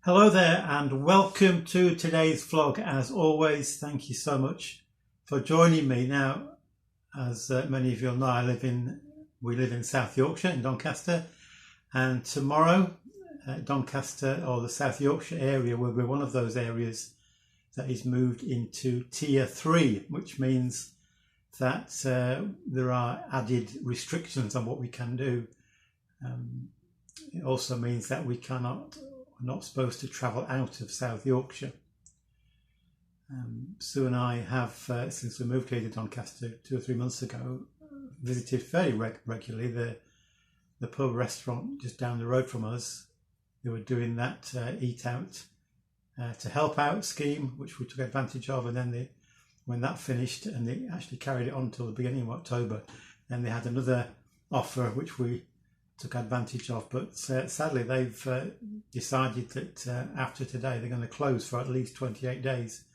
Hello there and welcome to today's vlog. As always, thank you so much for joining me. Now, as many of you know, we live in South Yorkshire in Doncaster, and tomorrow Doncaster or the South Yorkshire area will be one of those areas that is moved into Tier 3, which means that there are added restrictions on what we can do. It also means that we're not supposed to travel out of South Yorkshire. Sue and I have, since we moved here to Doncaster 2 or 3 months ago, visited fairly regularly the pub restaurant just down the road from us. They were doing that Eat Out to Help Out scheme, which we took advantage of, and then when that finished, and they actually carried it on until the beginning of October, then they had another offer which we took advantage of, but sadly they've decided that after today they're going to close for at least 28 days.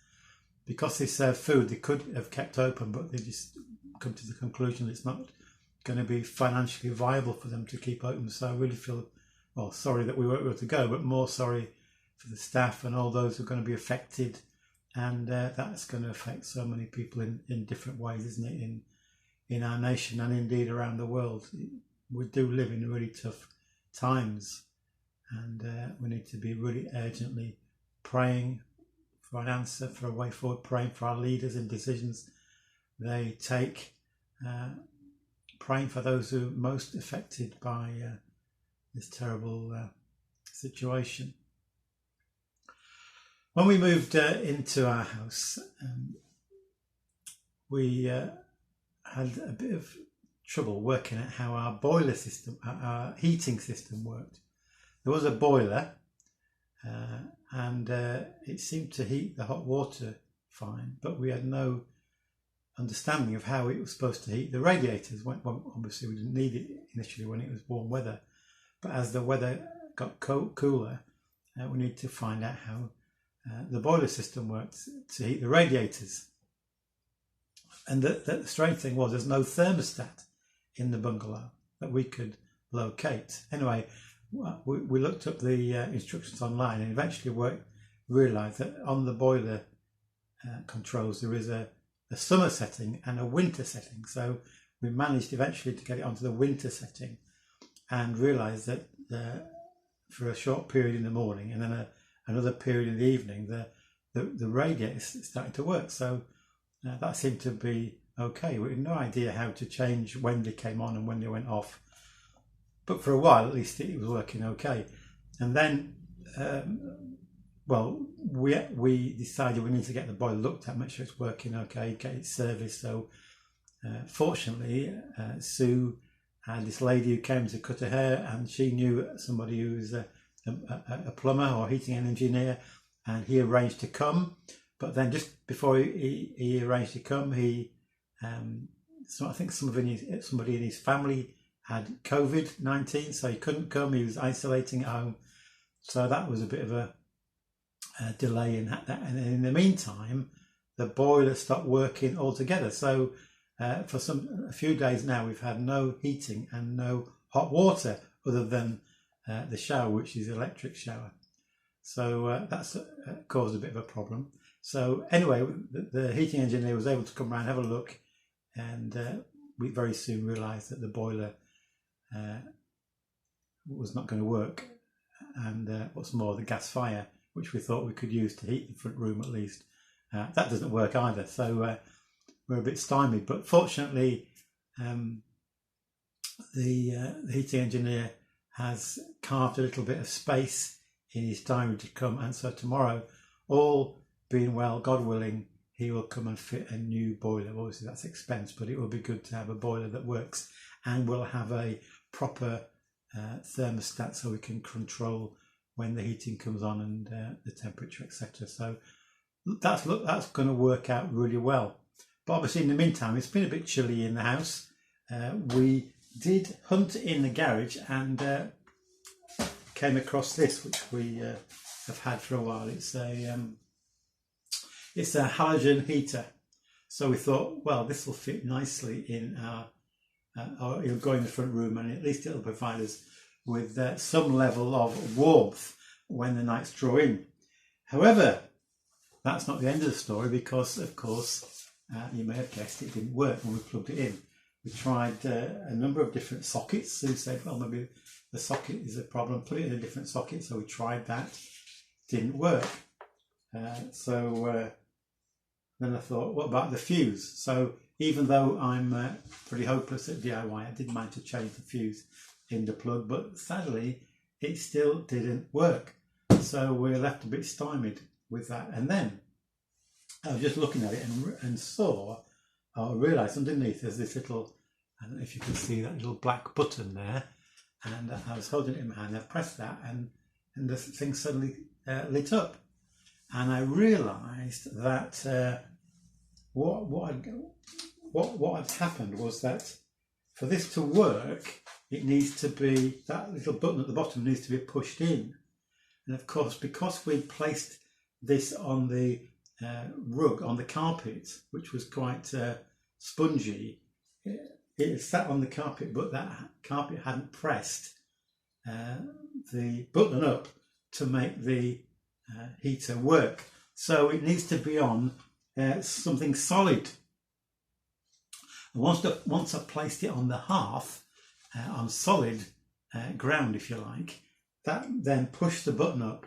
Because they serve food, they could have kept open, but they just come to the conclusion it's not going to be financially viable for them to keep open. So I really feel, well, sorry that we weren't able to go, but more sorry for the staff and all those who are going to be affected, and that's going to affect so many people in different ways, isn't it, in our nation and indeed around the world. We do live in really tough times, and we need to be really urgently praying for an answer, for a way forward, praying for our leaders and decisions they take, praying for those who are most affected by this terrible situation. When we moved into our house, we had a bit of trouble working out how our boiler system, our heating system worked. There was a boiler and it seemed to heat the hot water fine, but we had no understanding of how it was supposed to heat the radiators. Well, obviously we didn't need it initially when it was warm weather, but as the weather got cooler, we need to find out how the boiler system worked to heat the radiators. And the strange thing was there's no thermostat in the bungalow that we could locate. Anyway, we looked up the instructions online and eventually realised that on the boiler controls there is a summer setting and a winter setting. So we managed eventually to get it onto the winter setting and realised that for a short period in the morning and then another period in the evening, the radiator started to work. So that seemed to be okay. We had no idea how to change when they came on and when they went off, but for a while at least it was working okay. And then we decided we need to get the boiler looked at, make sure it's working okay, get it serviced. So fortunately Sue had this lady who came to cut her hair, and she knew somebody who was a plumber or heating engineer, and he arranged to come. But then just before he arranged to come, I think somebody in his family had COVID-19, so he couldn't come. He was isolating at home. So that was a bit of a delay in that. And in the meantime, the boiler stopped working altogether. So for a few days now, we've had no heating and no hot water other than the shower, which is an electric shower. So that's caused a bit of a problem. So anyway, the heating engineer was able to come around, have a look, and we very soon realised that the boiler was not going to work. And what's more, the gas fire, which we thought we could use to heat the front room at least, that doesn't work either. So we're a bit stymied. But fortunately, the heating engineer has carved a little bit of space in his diary to come, and so tomorrow, all being well, God willing, he will come and fit a new boiler. Obviously that's expense, but it will be good to have a boiler that works, and we'll have a proper thermostat so we can control when the heating comes on and the temperature, etc. So that's going to work out really well. But obviously in the meantime, it's been a bit chilly in the house. We did hunt in the garage and came across this, which we have had for a while. It's a halogen heater. So we thought, well, this will fit nicely in or it'll go in the front room, and at least it'll provide us with some level of warmth when the nights draw in. However, that's not the end of the story, because of course you may have guessed it didn't work when we plugged it in. We tried a number of different sockets. Sue said, well, maybe the socket is a problem, put it in a different socket. So we tried that, didn't work. Then I thought, what about the fuse? So even though I'm pretty hopeless at DIY, I did manage to change the fuse in the plug, but sadly it still didn't work. So we're left a bit stymied with that. And then I was just looking at it and saw, I realised underneath there's this little, I don't know if you can see that little black button there, and I was holding it in my hand. I pressed that, and the thing suddenly lit up, and I realised that what had happened was that for this to work, it needs to be, that little button at the bottom needs to be pushed in, and of course, because we placed this on the rug, on the carpet, which was quite spongy, it sat on the carpet, but that carpet hadn't pressed the button up to make the heater work. So it needs to be on something solid. And once I placed it on the hearth, on solid ground, if you like, that then pushed the button up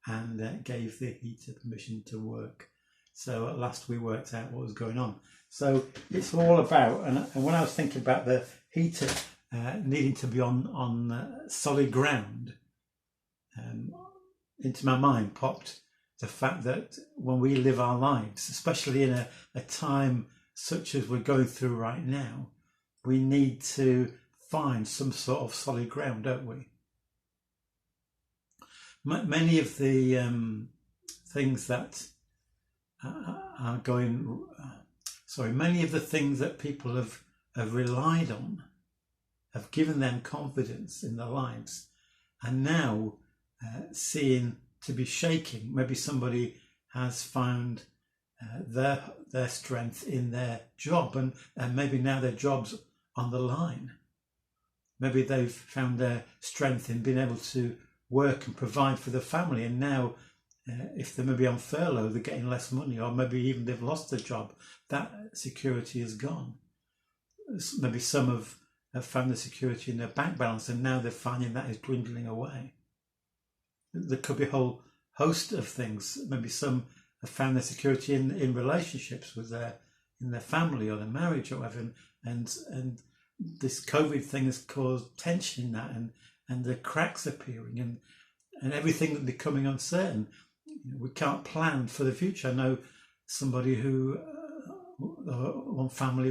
and gave the heater permission to work. So at last we worked out what was going on. So it's all about, and when I was thinking about the heater needing to be on solid ground, into my mind popped the fact that when we live our lives, especially in a time such as we're going through right now, we need to find some sort of solid ground, don't we? Many of the things that are going, many of the things that people have relied on, have given them confidence in their lives, and now seeing to be shaking. Maybe somebody has found their strength in their job, and maybe now their job's on the line. Maybe they've found their strength in being able to work and provide for the family, and now if they're maybe on furlough, they're getting less money, or maybe even they've lost their job. That security is gone. Maybe some have found the security in their bank balance, and now they're finding that is dwindling away. There could be a whole host of things. Maybe some have found their security in relationships with in their family or their marriage or whatever, and this COVID thing has caused tension in that, and the cracks appearing, and everything becoming uncertain. We can't plan for the future. I know somebody who, one family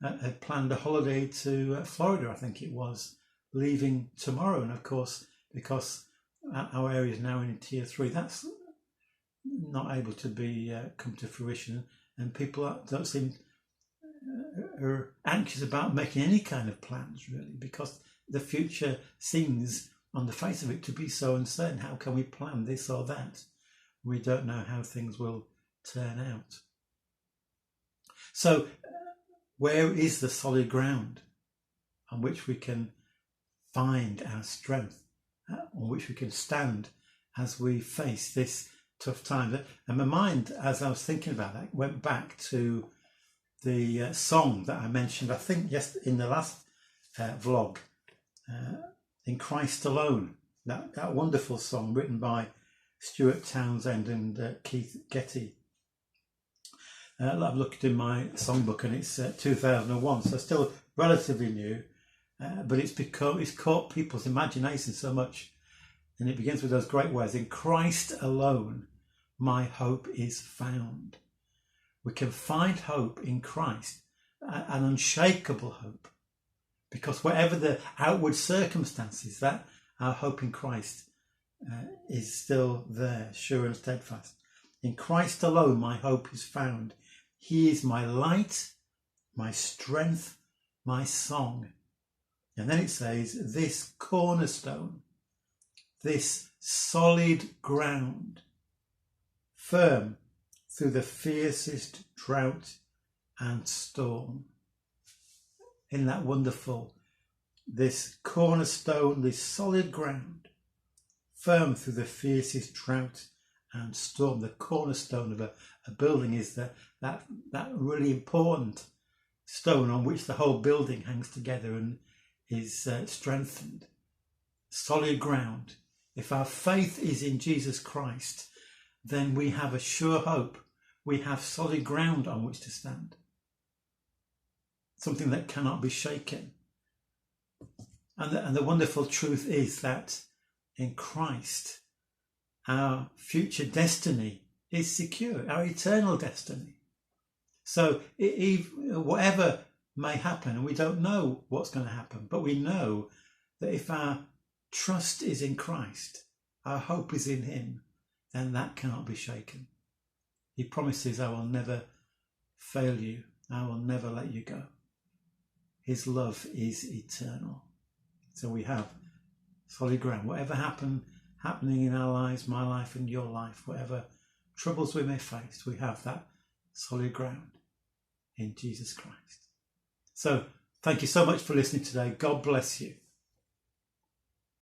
had planned a holiday to Florida, I think it was, leaving tomorrow, and of course, because our area is now in Tier 3, that's not able to be come to fruition, and people don't seem are anxious about making any kind of plans, really, because the future seems, on the face of it, to be so uncertain. How can we plan this or that? We don't know how things will turn out. So where is the solid ground on which we can find our strength, on which we can stand as we face this tough time? And my mind, as I was thinking about that, went back to the song that I mentioned, I think, yes, in the last vlog, In Christ Alone, that wonderful song written by Stuart Townsend and Keith Getty. I've looked in my songbook, and it's 2001, so still relatively new, but it's caught people's imagination so much, and it begins with those great words: "In Christ alone, my hope is found." We can find hope in Christ, an unshakable hope, because whatever the outward circumstances, that our hope in Christ is still there, sure and steadfast. In Christ alone, my hope is found. He is my light, my strength, my song. And then it says, this cornerstone, this solid ground, firm through the fiercest drought and storm. Isn't that wonderful? This cornerstone, this solid ground, firm through the fiercest drought and storm. The cornerstone of a building is that really important stone on which the whole building hangs together and is strengthened. Solid ground. If our faith is in Jesus Christ, then we have a sure hope. We have solid ground on which to stand. Something that cannot be shaken. And the wonderful truth is that in Christ, our future destiny is secure, our eternal destiny. So whatever may happen, and we don't know what's going to happen, but we know that if our trust is in Christ, our hope is in him, then that cannot be shaken. He promises, I will never fail you. I will never let you go. His love is eternal. So we have solid ground. Whatever happening in our lives, my life and your life, whatever troubles we may face, we have that solid ground in Jesus Christ. So thank you so much for listening today. God bless you.